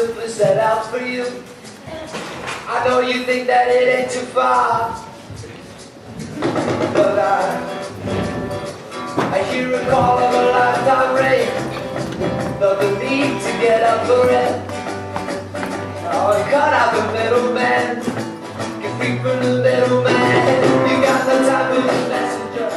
simply set out for you. I know you think that it ain't too far, but I hear a call of a lifetime rain. Felt the need to get up for it. Oh, and cut out the middleman. Get free from the middleman. You got no time for the messenger.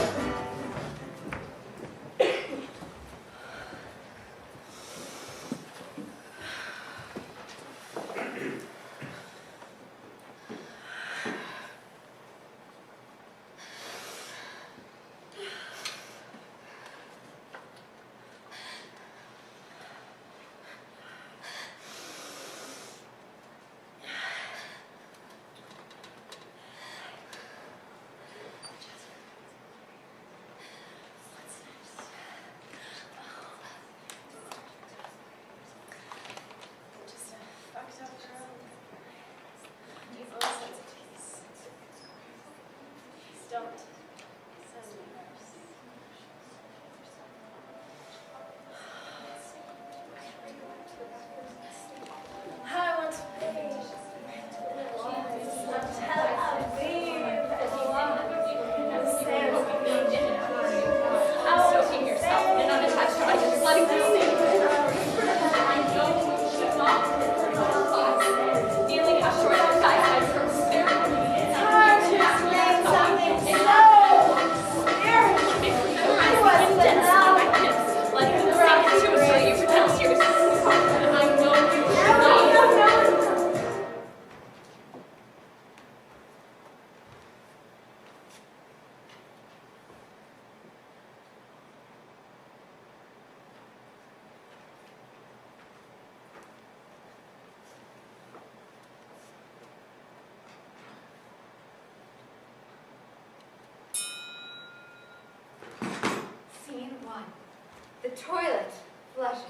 The toilet flushes.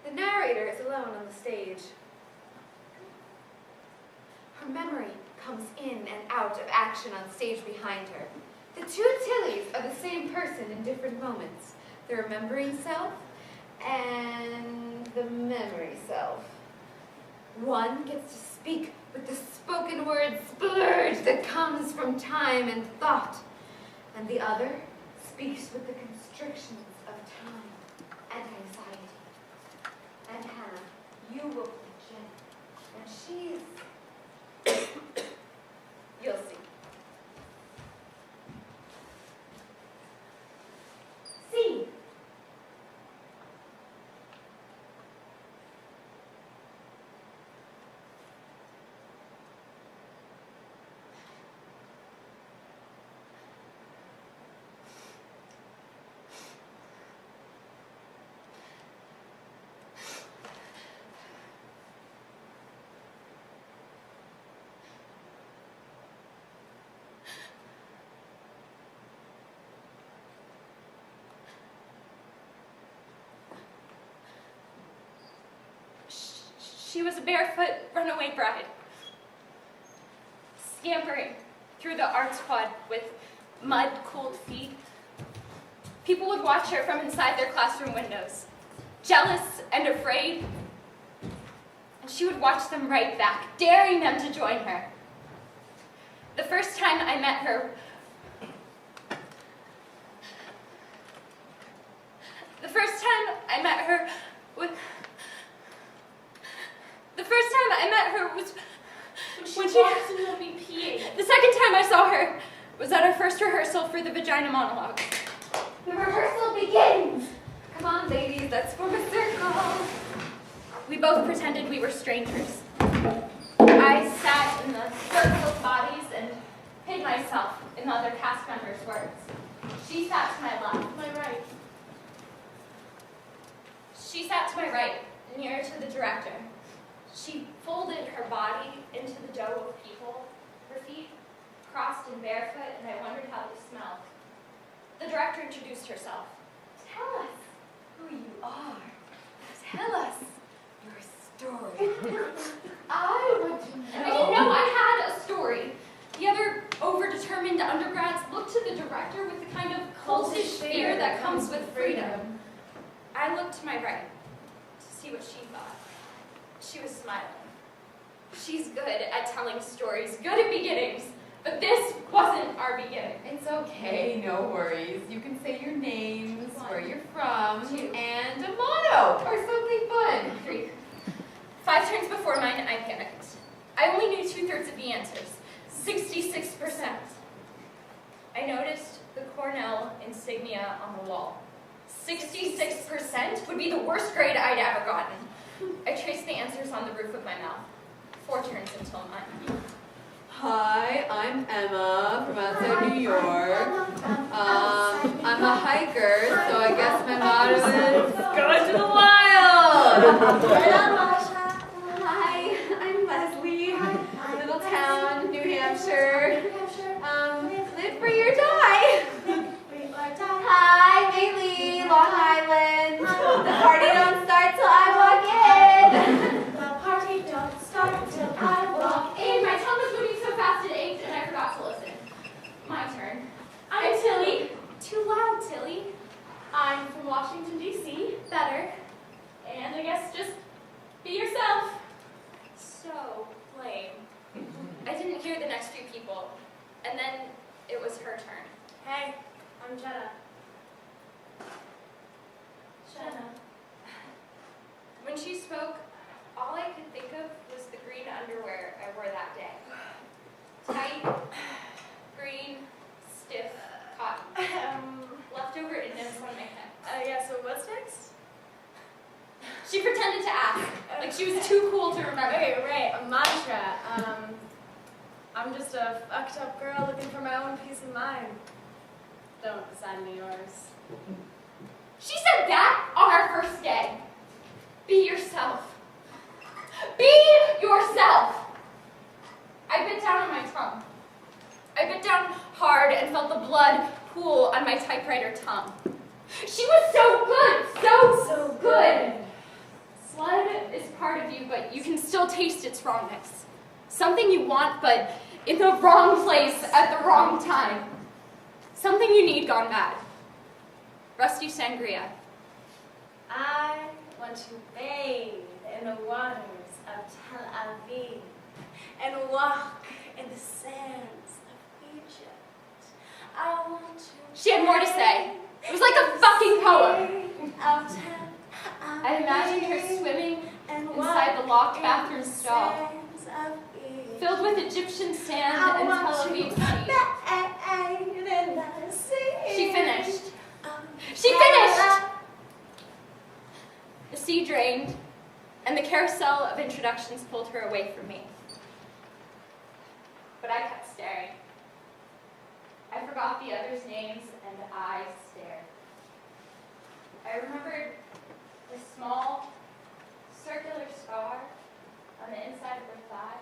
The narrator is alone on the stage. Her memory comes in and out of action on stage behind her. The two Tillies are the same person in different moments. The remembering self and the memory self. One gets to speak with the spoken word splurge that comes from time and thought, and the other speaks with the constrictions of time and anxiety. And Hannah, you will play Jen, and she's... You'll see. See. She was a barefoot runaway bride, scampering through the arts quad with mud-cooled feet. People would watch her from inside their classroom windows, jealous and afraid, and she would watch them right back, daring them to join her. The first time I met her, was when she walks into the BPA. The second time I saw her was at our first rehearsal for the vagina monologue. The rehearsal begins! Come on, ladies, let's form a circle. We both pretended we were strangers. I sat in the circle of bodies and hid myself in the other cast members' words. She sat to my left, my right. She sat to my right, nearer to the director. She folded her body into the dough of people, her feet crossed and barefoot, and I wondered how they smelled. The director introduced herself. Tell us who you are. Tell us your story. I want to know. I didn't know I had a story. The other overdetermined undergrads looked to the director with the kind of cultish fear that comes with freedom. I looked to my right to see what she thought. She was smiling. She's good at telling stories, good at beginnings, but this wasn't our beginning. It's okay, no worries. You can say your names, where you're from, and a motto, or something fun. 3. 5 turns before mine, I panicked. I only knew 2/3 of the answers, 66%. I noticed the Cornell insignia on the wall. 66% would be the worst grade I'd ever gotten. I traced the answers on the roof of my mouth. 4 turns until mine. Hi, I'm Emma from outside New York. I'm a hiker, so I guess my motto is go into the wild. Hi, I'm Leslie. Little town, New Hampshire. Live free or die. Hi, Bailey, Long Island. The party don't start till I walk in. The party don't start till I walk in. My tongue was moving so fast it ached and I forgot to listen. My turn. I'm Tilly. Too loud, Tilly. I'm from Washington, D.C. Better. And I guess just be yourself. So lame. I didn't hear the next few people. And then it was her turn. Hey, I'm Jenna. Jenna. When she spoke, all I could think of was the green underwear I wore that day. Tight, green, stiff, cotton. Leftover indents on my head. Yeah, so what's next? She pretended to ask, like she was too cool to remember. Okay, right, a mantra. I'm just a fucked up girl looking for my own peace of mind. Don't assign me yours. She said that on our first day. Be yourself. Be yourself. I bit down on my tongue. I bit down hard and felt the blood pool on my typewriter tongue. She was so good, so good. Blood is part of you, but you can still taste its wrongness. Something you want, but in the wrong place at the wrong time. Something you need gone bad. Rusty sangria. I want to bathe in the waters of Tel Aviv and walk in the sands of Egypt. I want to. She had more to say. It was like a fucking poem. I imagined her swimming inside the locked bathroom stall, filled with Egyptian sand and Tel Aviv sea. She finished. She finished! The sea drained, and the carousel of introductions pulled her away from me. But I kept staring. I forgot the others' names, and I stared. I remembered the small, circular scar on the inside of her thigh.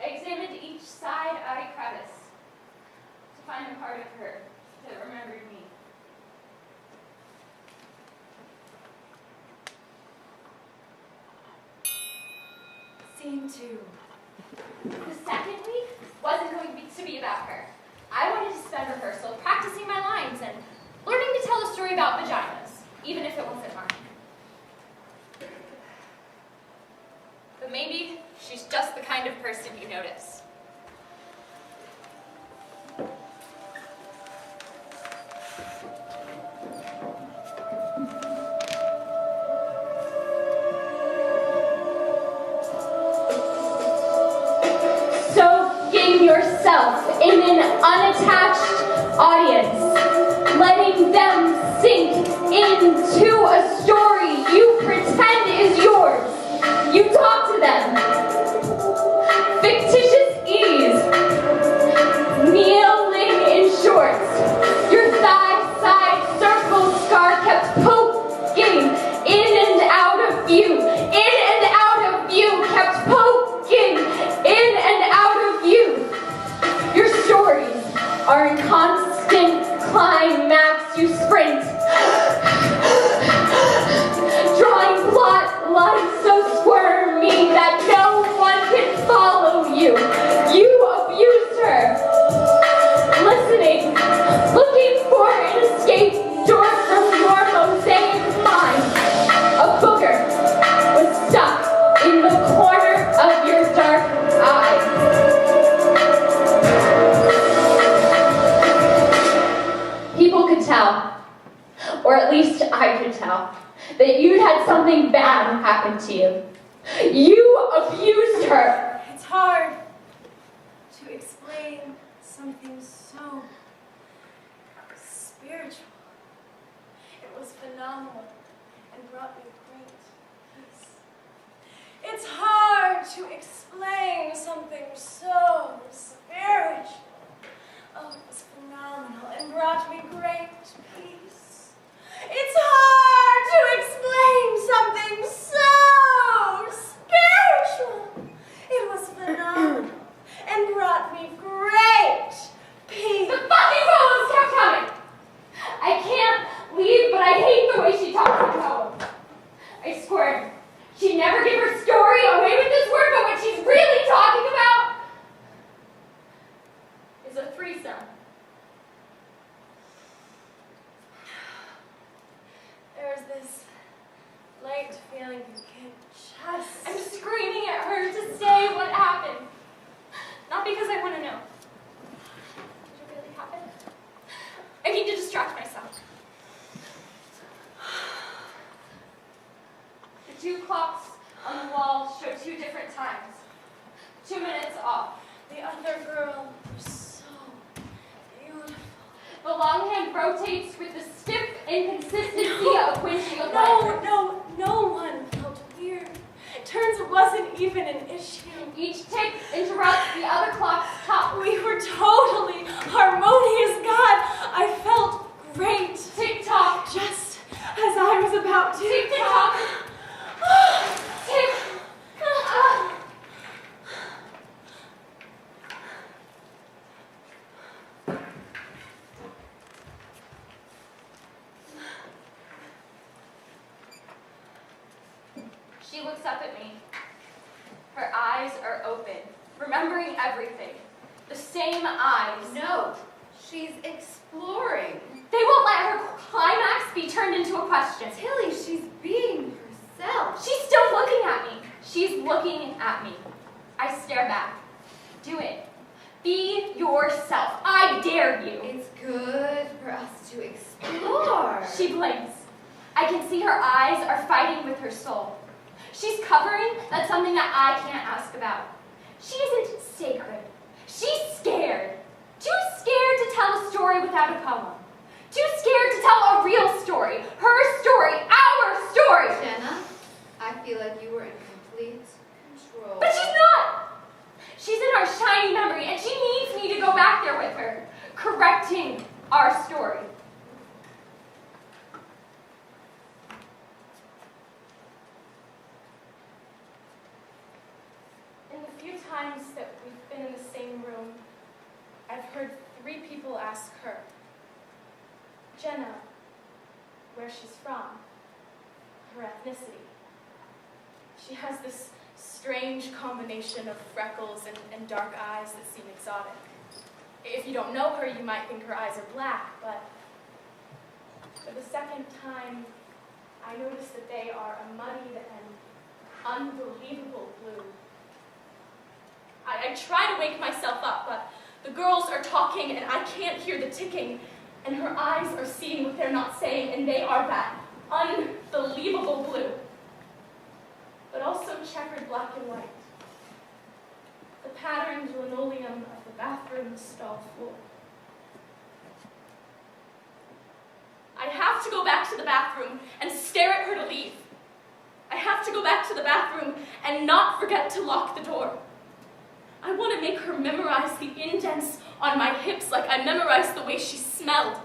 I examined each side-eye crevice to find the part of her that remembered me. Scene 2. The second week wasn't going to be about her. I wanted to spend rehearsal practicing my lines and learning to tell a story about vaginas, even if it wasn't mine. But maybe she's just the kind of person you notice. Soaking yourself in an unattached audience, letting them sink into a story you pretend is yours. You talk to them. Fictitious ease. Kneeling in shorts. Your thigh-side circle scar kept poking in and out of view. In and out of view. Kept poking in and out of view. Your stories are in constant climax. You sprint. Drawing plot lines so squirmy, or at least I could tell, that you'd had something bad happen to you. You abused her. It's hard to explain something so spiritual. It was phenomenal and brought me great peace. It's hard to explain something so spiritual. Oh, it was phenomenal and brought me great peace. It's hard to explain something so spiritual. It was phenomenal and brought me great peace. The fucking poems kept coming. I can't leave, but I hate the way she talks in poems. I swear, she'd never give her story away with this word, but what she's really talking about is a threesome. There's this light feeling you can just... I'm screaming at her to say what happened. Not because I want to know. Did it really happen? I need to distract myself. The 2 clocks on the wall show 2 different times. 2 minutes off. The other girl was so beautiful. The long hand rotates with the stiff inconsistency of windshield wipers. No one felt weird. Turns wasn't even an issue. Each tick interrupts the other clock's top. We were totally harmonious. God, I felt great. Tick-tock. Just as I was about to. Tick-tock. Tick. She looks up at me. Her eyes are open, remembering everything. The same eyes. No, she's exploring. They won't let her climax be turned into a question. Tilly, she's being herself. She's still looking at me. She's looking at me. I stare back. Do it. Be yourself. I dare you. It's good for us to explore. She blinks. I can see her eyes are fighting with her soul. She's covering that's something that I can't ask about. She isn't sacred. She's scared. Too scared to tell a story without a poem. Too scared to tell a real story. Her story. Our story. Jenna, I feel like you were in complete control. But she's not. She's in our shiny memory, and she needs me to go back there with her, correcting our story. In the few times that we've been in the same room, I've heard 3 people ask her, Jenna, where she's from, her ethnicity. She has this strange combination of freckles and dark eyes that seem exotic. If you don't know her, you might think her eyes are black, but for the second time, I noticed that they are a muddied and unbelievable blue. I try to wake myself up, but the girls are talking and I can't hear the ticking, and her eyes are seeing what they're not saying, and they are that unbelievable blue, but also checkered black and white. The patterned linoleum of the bathroom stall floor. I have to go back to the bathroom and stare at her to leave. I have to go back to the bathroom and not forget to lock the door. I want to make her memorize the indents on my hips like I memorized the way she smelled.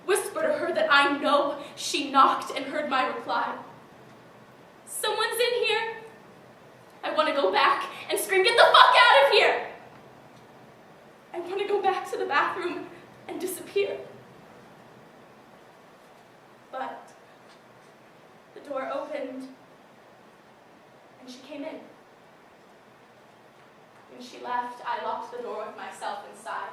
Whisper to her that I know she knocked and heard my reply. Someone's in here. I want to go back and scream, get the fuck out of here! I want to go back to the bathroom and disappear. But the door opened and she came in. When she left, I locked the door with myself inside.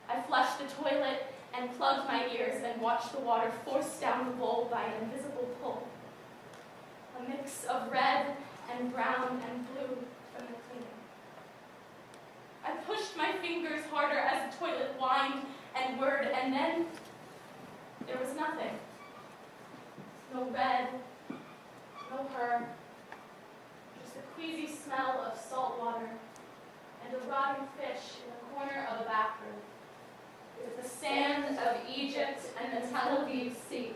I flushed the toilet and plugged my ears and watched the water forced down the bowl by an invisible pull. A mix of red and brown and blue from the cleaning. I pushed my fingers harder as the toilet whined and whirred, and then there was nothing. no bed, no her. Just the queasy smell of salt water and a rotting fish in the corner of a bathroom. With the sand of Egypt and the Tel Aviv Sea.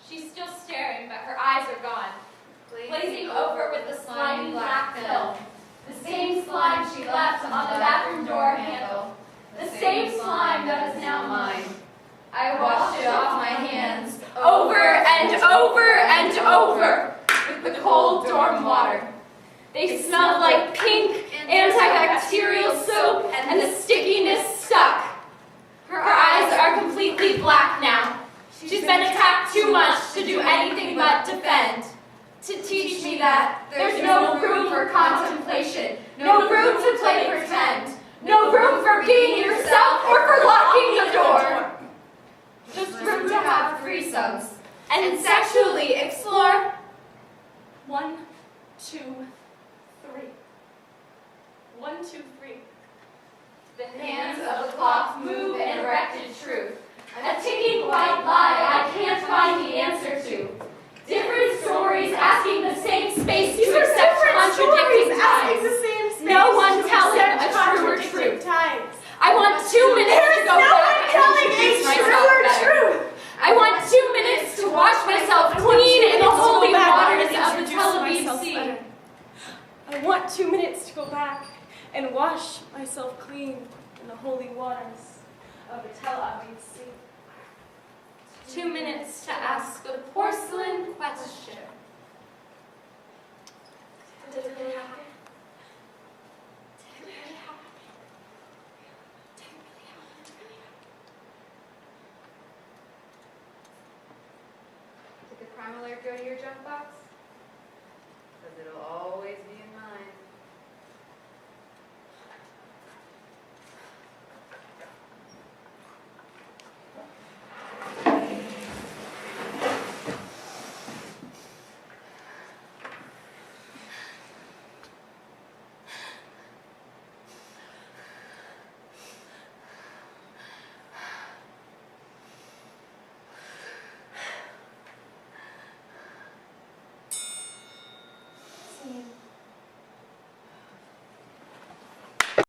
She's still staring, but her eyes are gone, glazing over with the slimy black film. The same slime she left on the bathroom door handle. The same slime that is now mine. I washed it off my hands over and over and over with the cold dorm water. They smelled like pink antibacterial soap and the stickiness stuck. Her eyes are completely black now. She's been attacked too much to do anything but defend. To teach me that there's no room for contemplation, no room to play pretend, no room for being yourself or for locking the door. Just room to have threesomes and sexually explore. 1, 2, 3. 1, 2, 3. The hands of the clock move in erected truth. A ticking white lie I can't find the answer to. Different stories asking the same space to accept contradicting times. No one telling a truer truth. I want 2 minutes to go back and introduce myself better. I want 2 minutes to wash myself clean in the holy waters of the Tel Aviv Sea. I want 2 minutes to go back and wash myself clean in the holy waters of the Tel Aviv Sea. 2 minutes to ask a porcelain question. Did it really happen? Did the crime alert go to your junk box? Because it'll always